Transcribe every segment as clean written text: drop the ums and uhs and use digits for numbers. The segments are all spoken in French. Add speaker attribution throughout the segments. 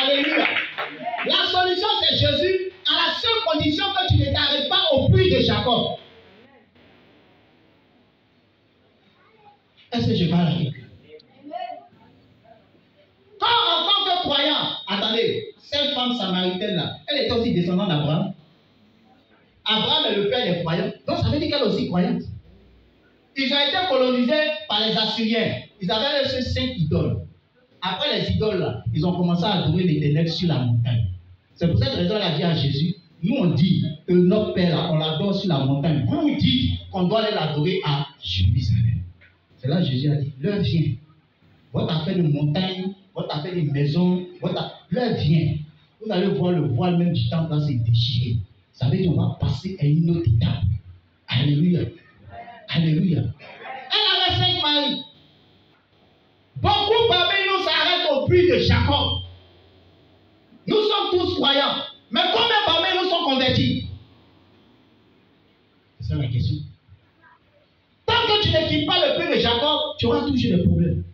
Speaker 1: Alléluia. La solution, c'est Jésus, à la seule condition que tu ne t'arrêtes pas au puits de Jacob. Est-ce que je parle à quelqu'un? Quand en tant que croyant, attendez, cette femme samaritaine-là, elle était aussi descendante d'Abraham. Abraham est le père des croyants. Donc ça veut dire qu'elle est aussi croyante. Ils ont été colonisés par les Assyriens. Ils avaient ces 5 idoles. Après les idoles, là, ils ont commencé à adorer l'Éternel sur la montagne. C'est pour cette raison qu'elle a dit à Jésus, nous on dit que notre Père, là, on l'adore sur la montagne. Vous dites qu'on doit aller l'adorer à Jérusalem. C'est là que Jésus a dit, l'heure vient. Votre affaire de montagne, votre affaire de maison, l'heure vient. Vous allez voir le voile même du temple là se déchirer. Ça veut dire qu'on va passer à une autre étape. Alléluia. Alléluia. Elle avait 5 maris. Beaucoup parmi nous s'arrêtent au puits de Jacob. Nous sommes tous croyants. Mais combien parmi nous sont convertis? C'est ça la question. Tant que tu ne quittes pas le puits de Jacob, tu auras toujours des problèmes.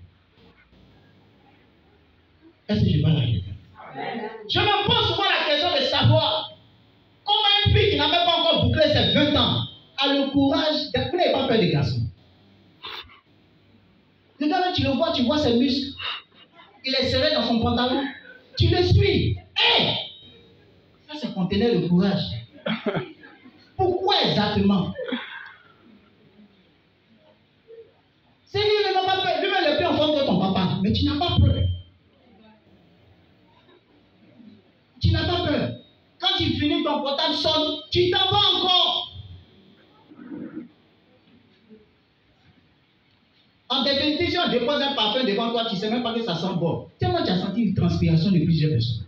Speaker 1: Est-ce que je parle à quelqu'un? Je me pose souvent la question de savoir comment une fille qui n'a même pas encore bouclé ses 20 ans a le courage de... Vous n'avez pas peur des garçons. Le gars, tu le vois, tu vois ses muscles. Il est serré dans son pantalon. Tu le suis. Hey! Ça, c'est contenait le courage. Pourquoi exactement? C'est lui, il n'a pas peur. Lui-même, il est plus en forme que ton papa. Mais tu n'as pas peur. Tu n'as pas peur. Quand tu finis ton portable sonne, tu t'en vas encore. En définitive, si on dépose un parfum devant toi, tu ne sais même pas que ça sent bon. Tellement tu as senti une transpiration de plusieurs personnes.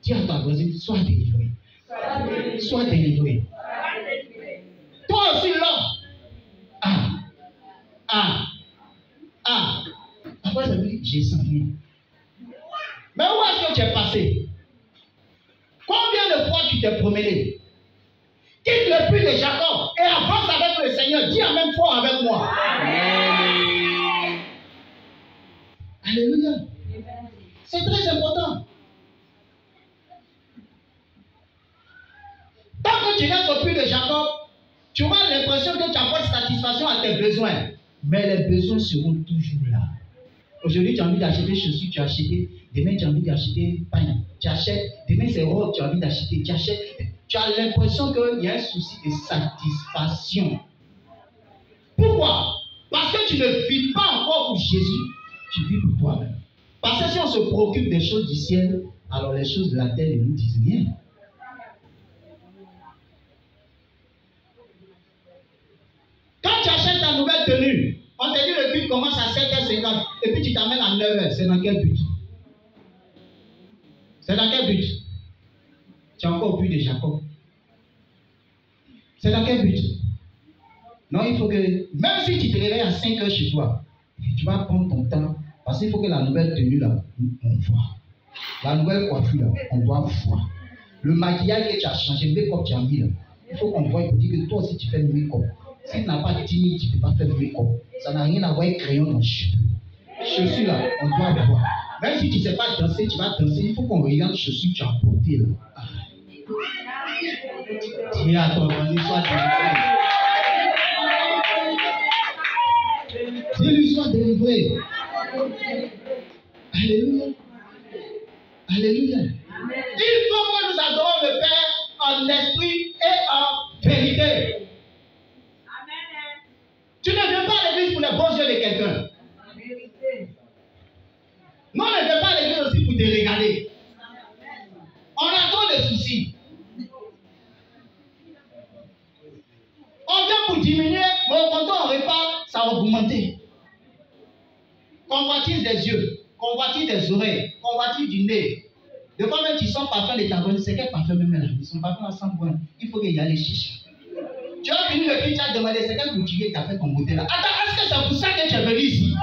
Speaker 1: Dis à ta voisine, sois délivré. Sois délivré. Toi aussi, l'homme. Après, ça veut dire, j'ai senti. Mais où est-ce que tu es passé? Combien de fois tu t'es promené? Quitte le puits de Jacob et avance avec le Seigneur. Dis en même fois avec moi. Amen. Alléluia. C'est très important. Tant que tu restes au puits de Jacob, tu auras l'impression que tu apportes satisfaction à tes besoins. Mais les besoins seront toujours là. Aujourd'hui, tu as envie d'acheter des chaussures, tu as acheté. Demain, tu as envie d'acheter pain, tu achètes. Demain, c'est robe, tu as envie d'acheter, tu achètes. Tu as l'impression qu'il y a un souci de satisfaction. Pourquoi? Parce que tu ne vis pas encore pour Jésus, tu vis pour toi-même. Parce que si on se préoccupe des choses du ciel, alors les choses de la terre ne nous disent rien. Quand tu achètes ta nouvelle tenue, on te dit le but commence à 7h50 et puis tu t'amènes à 9h. C'est dans quel but? C'est dans quel but? Tu es encore au but de Jacob. C'est dans quel but? Non, il faut que, même si tu te réveilles à 5h chez toi, tu vas prendre ton temps, parce qu'il faut que la nouvelle tenue là, on voit. La nouvelle coiffure là, on doit voir. Le maquillage que tu as changé, le make-up que tu as mis là, il faut qu'on voit pour dire que toi aussi tu fais le make-up. Si tu n'as pas 10 000, tu ne peux pas faire le make-up. Ça n'a rien à voir avec crayon dans les cheveux. Chaussures là, on doit voir. Même si tu ne sais pas danser, tu vas danser. Il faut qu'on regarde les chaussures que tu as portées là. Dis à ton ami, sois délivré. Dis-lui, sois délivré. Alléluia. Alléluia. Il faut que nous adorons le Père en esprit et en vérité. Tu ne viens pas à l'église pour les bons yeux de quelqu'un. Non, ne viens pas à l'église aussi pour te regarder. On a trop de soucis. On vient pour diminuer, mais au contraire, on repart, ça va augmenter. Convoitise des yeux, convoitise des oreilles, convoitise du nez. De fois même tu sens parfum de ta bonne, c'est quel parfum même là? Ils sont parfums à 100 points. Il faut qu'il y ait les chiches. Tu as venu le prix, tu as demandé, c'est quel boutique qui a fait ton modèle là? Attends, est-ce que c'est pour ça que tu es venu ici?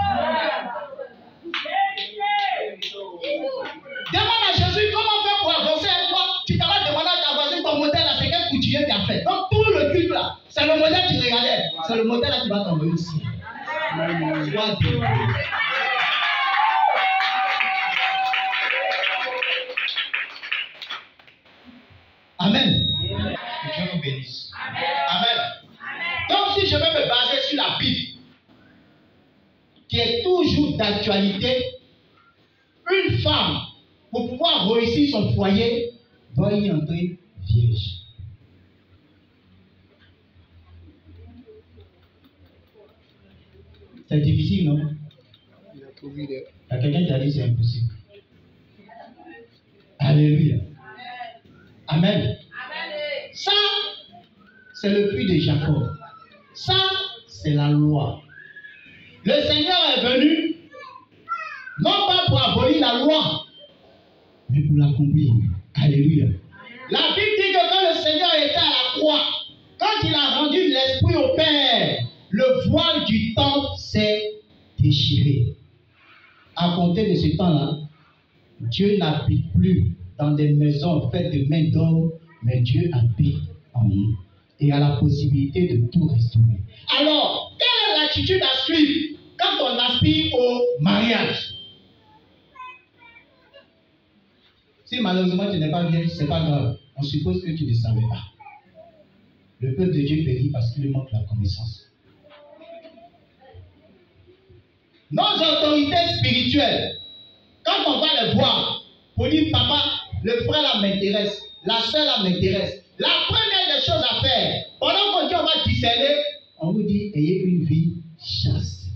Speaker 1: Demande à Jésus comment faire pour avancer avec toi. Tu t'as demandé à ta voisine ton modèle là, c'est quel couturier qui a fait. Donc tout le culte là, c'est le modèle que tu regardais. C'est le modèle là qui va t'envoyer ici. Sois délivré. la Bible, qui est toujours d'actualité, une femme, pour pouvoir réussir son foyer, doit y entrer vierge. C'est difficile, non? Il y a quelqu'un qui a dit c'est impossible. Alléluia. Amen. Ça, c'est le puits de Jacob. Ça, c'est la loi. Le Seigneur est venu, non pas pour abolir la loi, mais pour l'accomplir. Alléluia. La Bible dit que quand le Seigneur était à la croix, quand il a rendu l'esprit au Père, le voile du temple s'est déchiré. À compter de ce temps-là, Dieu n'habite plus dans des maisons faites de mains d'homme, mais Dieu habite en nous et a la possibilité de tout restaurer. Alors, quelle est l'attitude à suivre quand on aspire au mariage? Si malheureusement tu n'es pas bien, ce n'est pas grave. On suppose que tu ne savais pas. Le peuple de Dieu périt parce qu'il lui manque la connaissance. Nos autorités spirituelles, quand on va les voir, pour dire papa, le frère là m'intéresse, la soeur là m'intéresse, la première des choses à faire, pendant qu'on dit on va discerner, on vous dit ayez une vie chaste.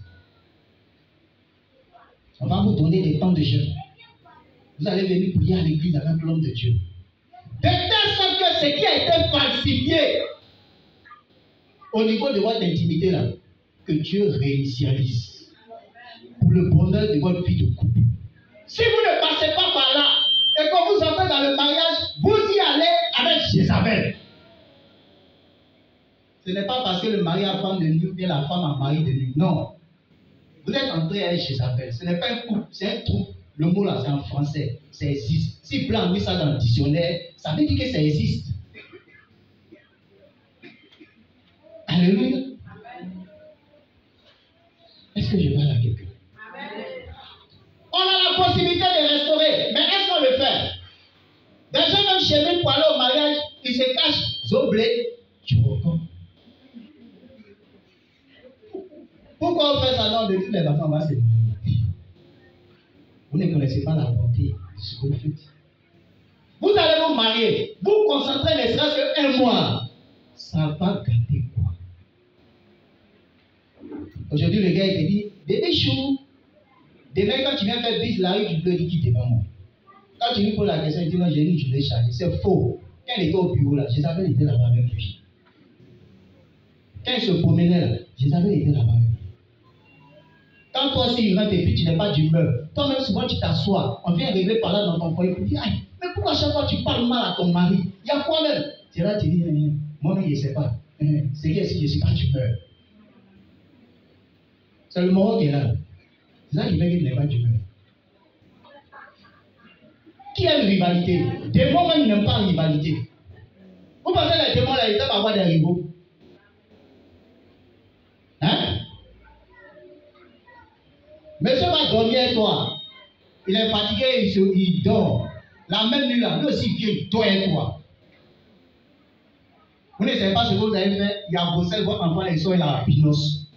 Speaker 1: On va vous donner des temps de jeûne. Vous allez venir prier à l'église avec l'homme de Dieu. De telle sorte que ce qui a été falsifié au niveau de votre intimité là, que Dieu réinitialise pour le bonheur de votre vie de couple. Si vous ne passez pas par là et que vous entrez dans le mariage, vous y allez avec Jézabel. Ce n'est pas parce que le mari a femme de nuit ou bien la femme a mari de nuit. Non. Vous êtes entré avec Jézabel. Ce n'est pas un couple, c'est un troupe. Le mot là, c'est en français. Ça existe. Si Blanc a mis ça dans le dictionnaire, ça veut dire que ça existe. Alléluia. Est-ce que je parle à quelqu'un? On a la possibilité de restaurer, mais est-ce qu'on le fait? Des gens même chez lui pour aller au mariage, ils se cachent, zoblé, tu reconnais. Pourquoi on fait ça? Non, de toutes les façons, on va se marier. Vous ne connaissez pas la bonté de ce que vous faites. Vous allez vous marier, vous vous concentrez ne serait-ce qu'un mois. Ça va gâter quoi? Aujourd'hui, le gars, il te dit, bébé chou. Demain, quand tu viens faire bise, la rue, tu peux dire qui devant moi. Quand tu lui poses la question, il dit non, j'ai dit, je l'ai chargé. C'est faux. Quand il était au bureau, là, Jézabel était là-bas avec lui. Quand il se promenait là, Jézabel était là-bas avec lui. Quand toi aussi, il rentre et puis tu n'es pas d'humeur, toi-même, souvent, tu t'assois. On vient régler par là dans ton foyer pour dire, aïe, mais pourquoi à chaque fois tu parles mal à ton mari? Il y a quoi même? Tu es là, tu dis, moi-même, je ne sais pas. C'est bien si je ne suis pas d'humeur. C'est le moment qui est là. C'est ça qui fait qu'il n'est pas d'humeur. Qui aime rivalité? Démons même n'aiment pas la rivalité. Vous pensez que les démons là, ils savent avoir des rivaux? Hein? Monsieur va dormir avec toi. Il est fatigué, il dort. La même nuit là, lui aussi vient, il dort avec toi. Vous ne savez pas ce que vous avez fait. Il y a Bruxelles, votre enfant, ils sont là à Pinos.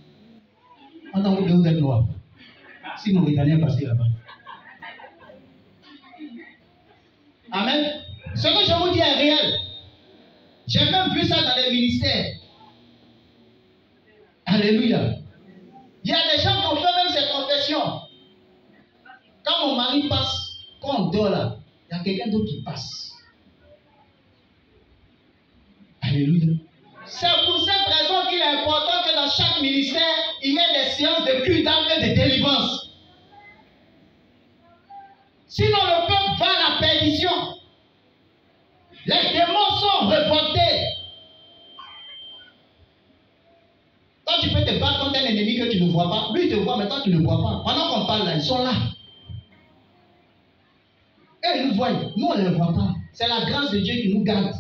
Speaker 1: Maintenant, vous êtes noir. Si Mauritaniens passent là-bas. Amen. Ce que je vous dis est réel. J'ai même vu ça dans les ministères. Alléluia. Il y a des gens qui ont fait même ces confessions. Quand mon mari passe, quand on dort là, il y a quelqu'un d'autre qui passe. Alléluia. C'est pour cette raison qu'il est important que dans chaque ministère, il y ait des séances de culte d'âme et de délivrance. Sinon, le peuple va à la perdition. Les démons sont révoltés. Toi, tu peux te battre contre un ennemi que tu ne vois pas. Lui, il te voit, mais toi, tu ne le vois pas. Pendant qu'on parle là, ils sont là. Et ils nous voient. Nous, on ne les voit pas. C'est la grâce de Dieu qui nous garde.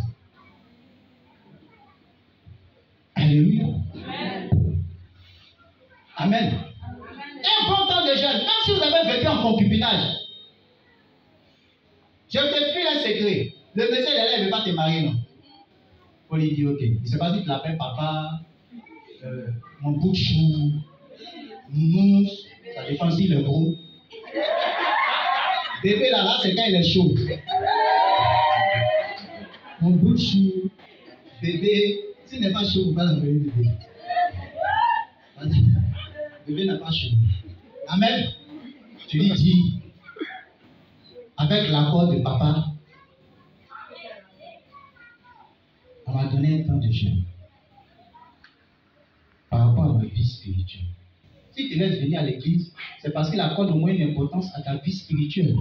Speaker 1: Alléluia. Amen. Un bon temps de jeûne, même si vous avez vécu en concubinage, je te file un secret. Le monsieur il ne veut pas te marier, non? Il faut lui dire, ok. Il ne sait pas si tu l'appelles papa, mon bout de chou, mousse, ça dépend s'il est gros. Bébé là, c'est quand il est chaud. Mon bout de chou, bébé, s'il n'est pas chaud, vous ne pouvez pas l'envoyer bébé. Bébé n'est pas chaud. Amen. Tu lui dis, avec l'accord de papa, on m'a donné un temps de jeûne par rapport à ma vie spirituelle. Si tu laisses venir à l'église, c'est parce qu'il accorde au moins une importance à ta vie spirituelle.